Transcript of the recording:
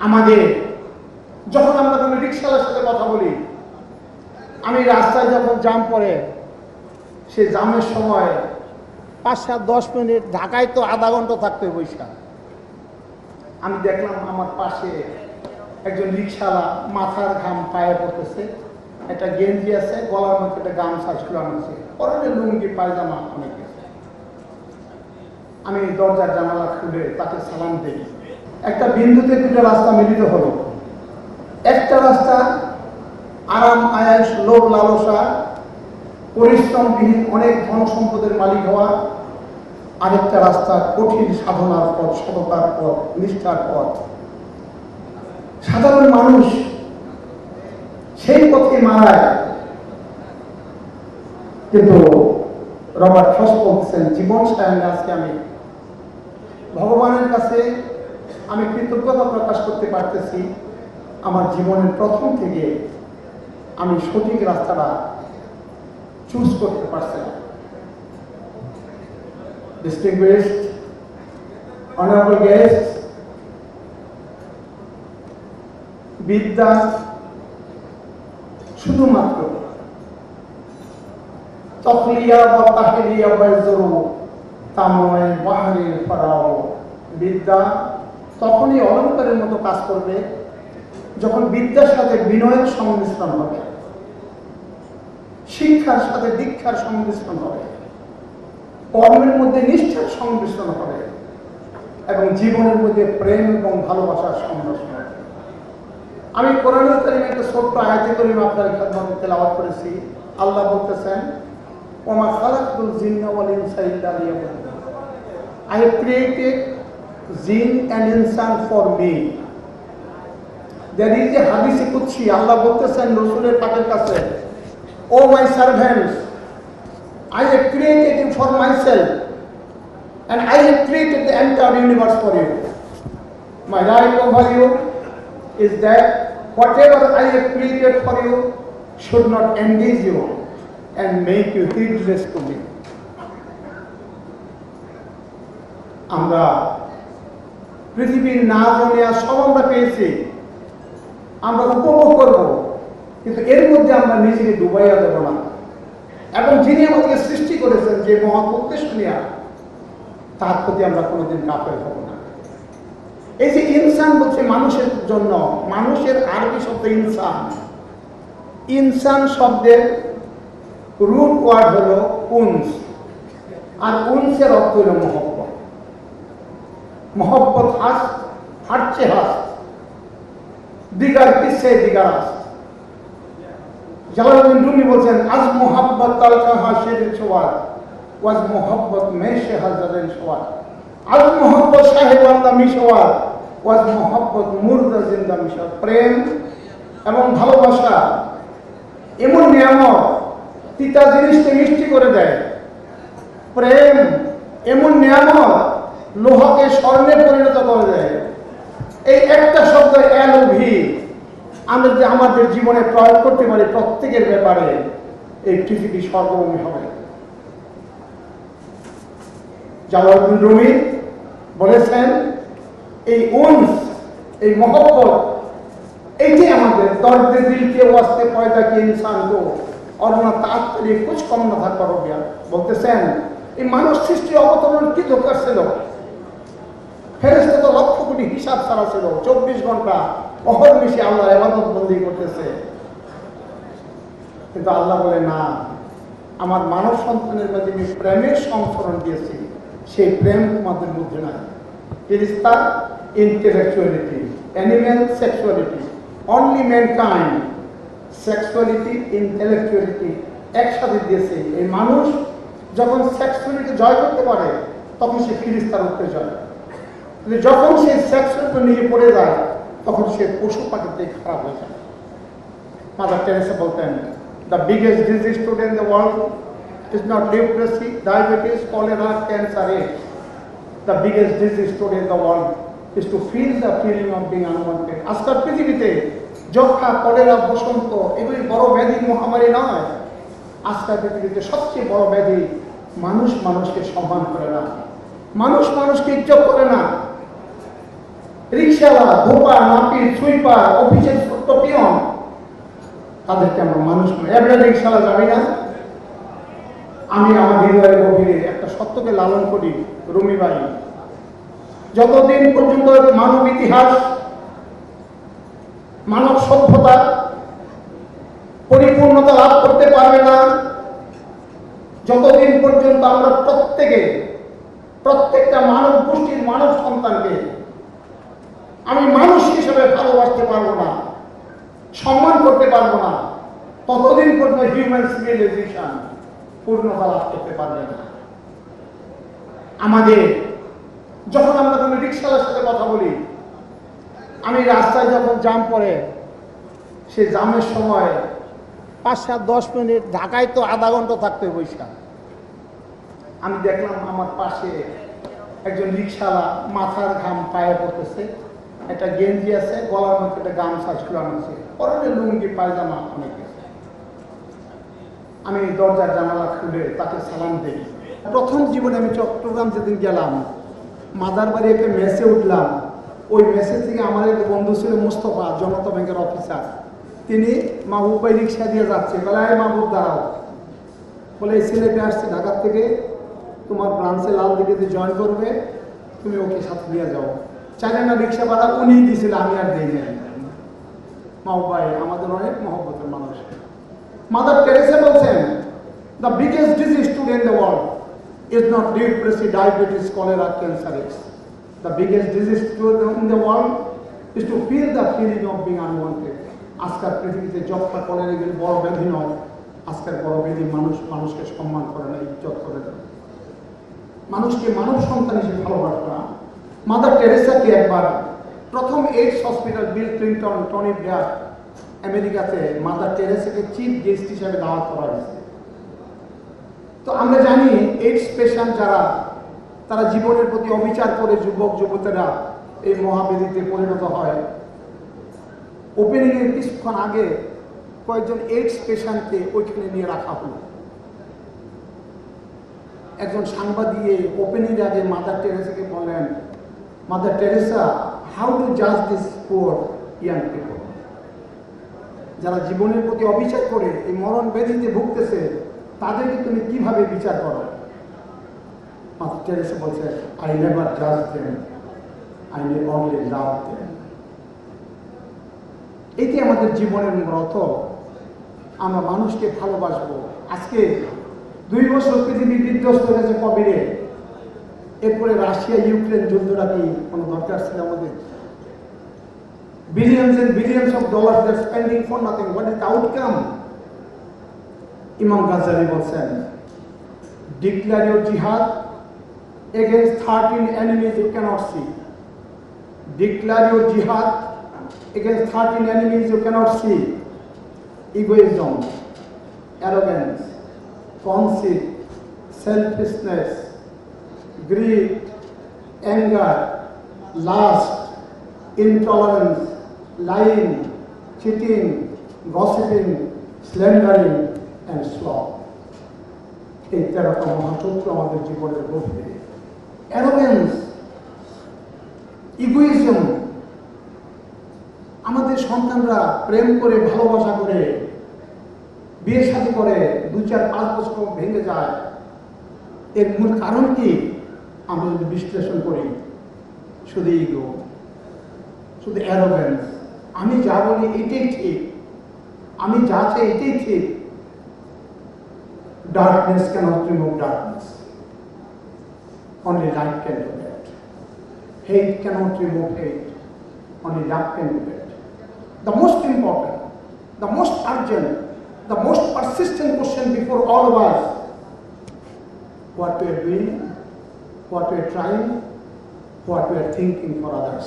আমাদের যখন আমরা কোনো রিক্সাওয়ালার সাথে কথা বলি, আমি রাস্তায় যখন জাম পড়ে, সে জামের সময় 5-7-10 মিনিট, ঢাকায় তো আধা ঘন্টা থাকতে বৈশা, আমি দেখলাম আমার পাশে একজন রিক্সাওয়ালা মাথার ঘাম পায়ে পড়তেছে, একটা গেঞ্জি আছে, গলার মধ্যে একটা গামছা ঝুলানো আছে, পরনে লুঙ্গি পায়জামা অনেক আছে। আমি দরজার জানালা খুলে তাকে সালাম দিই। একটা বিন্দুতে দুটো রাস্তা মিলিত হলো। একটা রাস্তা আরাম আয়াস, লোভ লালসা, পরিশ্রমবিহীন অনেক ধন সম্পদের মালিক হওয়া। আরেকটা রাস্তা কঠিন সাধনার পথ, সততার পথ, নিষ্ঠার পথ। সাধারণ মানুষ সেই পথে মারায়। কিন্তু রবার্ট ফ্রস্ট বলছেন, জীবন সায়নে আজকে আমি ভগবানের কাছে আমি কৃতজ্ঞতা প্রকাশ করতে পারতেছি, আমার জীবনের প্রথম থেকে আমি সঠিক রাস্তাটা চুজ করতে পারছিলাম। Distinguished honorable guests, বিদ্যা শুধুমাত্র তখলিয়া বা তাহলিয়া বাইজরু তাময় বাহারের ফরাও। বিদ্যা তখনই অলঙ্কারের মতো কাজ করবে যখন বিদ্যার সাথে বিনয়ের সংমিশ্রণ হবে, শিক্ষার সাথে দীক্ষার সংমিশ্রণ হবে, কর্মের মধ্যে নিষ্ঠার সংমিশ্রণ হবে এবং জীবনের মধ্যে প্রেম এবং ভালোবাসার সংমিশ্রণ হবে। আমি কোরআনুল কারীমে একটা ছোট্ট আয়াতে কারীমা আপনাদের খেদমতে তেলাওয়াত করেছি। আল্লাহ বলতেছেন, ওমা খালাকতুল জিন্না ওয়াল ইনসা ইল্লা লিয়াবুদুন। I have created jinn and insan for me. There is a hadith কুদসি, আল্লাহ বলতেছেন রাসূলের পাকের কাছে, O my servants, I have created you for myself and I have created the entire universe for you. My right over you is that whatever I have created for you should not engage you and make you heedless to me. আমরা পৃথিবীর না জানিয়া সব আমরা পেয়েছি, আমরা উপভোগ করব, কিন্তু এর মধ্যে আমরা নিজেকে ডুবাইয়া দেব না। এবং যিনি আমাদেরকে সৃষ্টি করেছেন, যে মহৎ উদ্দেশ্য নিয়ে, তার প্রতি আমরা কোনোদিন কাফের হব না। এই যে ইনসান বলছে মানুষের জন্য, মানুষের আরবি শব্দ ইনসান। ইনসান শব্দের রুট ওয়ার্ড হলো উনস, আর উনসের অর্থ হলো মহব্বত। মহব্বত হাস, হারচে হাস, দিগার কিসে দিগার হাস। জালালউদ্দিন রুমি বলছেন, আজ মোহাব্বত তালকা হাসির ছোয়ার ওয়াজ মোহাব্বত মেশে হাজারের ছোয়ার। আজ মোহাব্বত সাহেব আল্লাহ মিশওয়ার ওয়াজ মোহাব্বত মুর্দা জিন্দা মিশর। প্রেম এবং ভালোবাসা এমন নিয়ামত, তিতা জিনিসকে মিষ্টি করে দেয়। প্রেম এমন নিয়ামত, লোহাকে স্বর্ণে পরিণত করে দেয়। এই একটা শব্দ এলভি আমরা যে আমাদের জীবনে প্রয়োগ করতে পারি, প্রত্যেকের ব্যাপারে এই পৃথিবী সর্বভূমি হবে। জালালউদ্দিন রুমি বলেছেন, এই উনস, এই মহব্বত, এইটাই আমাদের দর্দে দিলকে ওয়াস্তে পয়দা কি ইনসান কো और ना तात्पर्य कुछ कम न था करो गया। বলতেছেন, এই মানুষ সৃষ্টি অবতরণ কি দরকার ছিল? ফেরেশতা তো লক্ষ কোটি হিসাব ছাড়া ছিল, 24 ঘন্টা অহর্নিশি আল্লাহর ইবাদত বন্দী করতেছে। কিন্তু আল্লাহ বলে, না, আমার মানব সন্তানের মধ্যে আমি প্রেমের সংস্করণ দিয়েছি, সেই প্রেম তোমাদের মধ্যে নাই। It is the intellectuality, animal sexuality, only mankind, sexuality, intellectuality একসাথে দিয়েছে। এই মানুষ যখন সেক্সুয়ালিটি জয় করতে পারে, তখন সে ফিরিস্তার উপরে জয়। যখন সে সেক্সুয়ালিটি নিয়ে পড়ে যায়, তখন সে পশু পাখির থেকে খারাপ হয়ে যায়। মাদার টেরেসা বলতেন, the biggest disease today in the world is not leprosy, diabetes, cholera, cancer, AIDS. The biggest disease today in the world is to feel the feeling of being unwanted. আজকাল পৃথিবীতে যক্ষা, cholera, বসন্ত এগুলি বড় ব্যাধি, মহামারী নয়। আজকাল পৃথিবীতে সবচেয়ে বড় ব্যাধি, মানুষ মানুষকে সম্মান করে না, মানুষ মানুষকে ইজ্জত করে না। রিক্সাওয়ালা, ধোপা, নাপিত, সুইপার, অফিসের ছোট্ট পিয়ন, তাদেরকে আমরা মানুষ নয়। এবারে রিক্সাওয়ালা যাবি না? আমি আমার হৃদয়ের গভীরে একটা সত্যকে লালন করি, রুমি ভাই। যতদিন পর্যন্ত মানব ইতিহাস, মানব সভ্যতা পরিপূর্ণতা লাভ করতে পারবে না, যতদিন পর্যন্ত আমরা প্রত্যেকটা মানব গোষ্ঠীর মানব সন্তানকে আমি মানুষ হিসেবে ভালোবাসতে পারবো না, সম্মান করতে পারবো না, ততদিন পর্যন্ত হিউম্যান সিভিলাইজেশন পূর্ণতা লাভ করতে পারবে না। আমাদের যখন আমরা কোনো রিক্সাওয়ালার সাথে কথা বলি, আমি রাস্তায় যখন জাম পড়ে, সে জামের সময় 5-7-10 মিনিট, ঢাকায় তো আধা ঘন্টা থাকতে বৈশা, আমি দেখলাম আমার পাশে একজন রিক্সাওয়ালা, মাথার ঘাম পায়ে পড়তেছে, একটা গেঞ্জি আছে, গলার মধ্যে একটা গামছা ঝুলানো আছে, পরনে লুঙ্গি পায়জামা অনেক আছে। আমি দরজার জানালা খুলে তাকে সালাম দিই। প্রথম জীবনে আমি চট্টগ্রাম যেদিন গেলাম, মাদার বাড়ি একটা মেসে উঠলাম। ওই মেসে থেকে আমার এক বন্ধু ছিল মুস্তফা, জনতা ব্যাংকের অফিসার। তিনি মাহবুব ভাই রিক্সা দিয়ে যাচ্ছে, বলে এই মাহবুব দাঁড়াও, বলে এই ছেলেটা আসছে ঢাকার থেকে, তোমার ব্রাঞ্চে লাল দিকে জয়েন করবে, তুমি ওকে সাথে নিয়ে যাও। চাইলে না রিক্সা ভাড়া উনি দিয়েছিল, আমি আর দিই নাই। মাহবুব ভাই আমাদের অনেক মহব্বতের মানুষ। মাদার টেরেসা বলছেন, the biggest disease today in the world is not leprosy, diabetes, cholera, cancer. The biggest disease in the world is to feel the feeling of being unwanted. আজকের পৃথিবীতে যক্ষা, কলেরা এগুলি বড় ব্যাধি নয়। আজকের বড় ব্যাধি মানুষকে সম্মান করে না, ইজ্জত করে না, মানুষকে মানব সন্তান হিসেবে ভালোবাসে না। মাদার টেরেসাকে একবার প্রথম AIDS hospital, Bill Clinton, Tony Blair, আমেরিকাতে মাদার টেরেসাকে চিফ গেস্ট হিসেবে দাওয়াত করা হয়েছে। তো আমরা জানি এইডস পেশেন্ট যারা, তারা জীবনের প্রতি অবিচার করে যুবক যুবতীরা এই মহাবেদিতে পরিণত হয়। ওপেনিং এর কিছুক্ষণ আগে কয়েকজন এইডস পেশেন্টকে ওইখানে নিয়ে রাখা হলো। একজন সাংবাদিক ওপেনিং আগে মাদার টেরেসাকে বললেন, মাদার টেরেসা, হাউ টু জাজ দিস পুয়ার ইয়াং পিপল, যারা জীবনের প্রতি অবিচার করে এই মরণ ব্যাধিতে ভুগতেছে, তাদেরকে তুমি কিভাবে বিচার করো? মাদার টেরেসা বলছে, আই নেভার জাজ them, I only love them. এটি আমাদের জীবনের ব্রত, আমরা মানুষকে ভালোবাসবো। আজকে 2 বছর পৃথিবী বিধ্বস্ত হয়েছে কোভিডে, এরপরে রাশিয়া ইউক্রেন যুদ্ধটা কি কোনো দরকার ছিল আমাদের? Billions and billions of dollars they're spending for nothing. What is the outcome? Imam Ghazali বলছেন, declare your jihad against 13 enemies you cannot see. Declare your jihad against 13 enemies you cannot see. Egoism, arrogance, conceit, selfishness, greed, anger, lust, intolerance, lying, cheating, gossiping, slandering, and sloth. এই 13টা মহাশত্রু আমাদের জীবনের গভীরে। Arrogance, egoism, আমাদের সন্তানরা প্রেম করে, ভালোবাসা করে, বিয়ে শাদী করে, 2-4-5 বছর ভেঙে যায়। এর মূল কারণ কি? আমরা যদি বিশ্লেষণ করি, শুধু ইগো, শুধু অ্যারোগেন্স। আমি যা বলি এটাই ঠিক, আমি যা চাই এটাই ঠিক। Darkness cannot remove darkness. Only light can do that. Hate cannot remove hate. Only love can do that. The most important, the most urgent, the most persistent question before all of us, what we are doing, what we are trying, what we are thinking for others.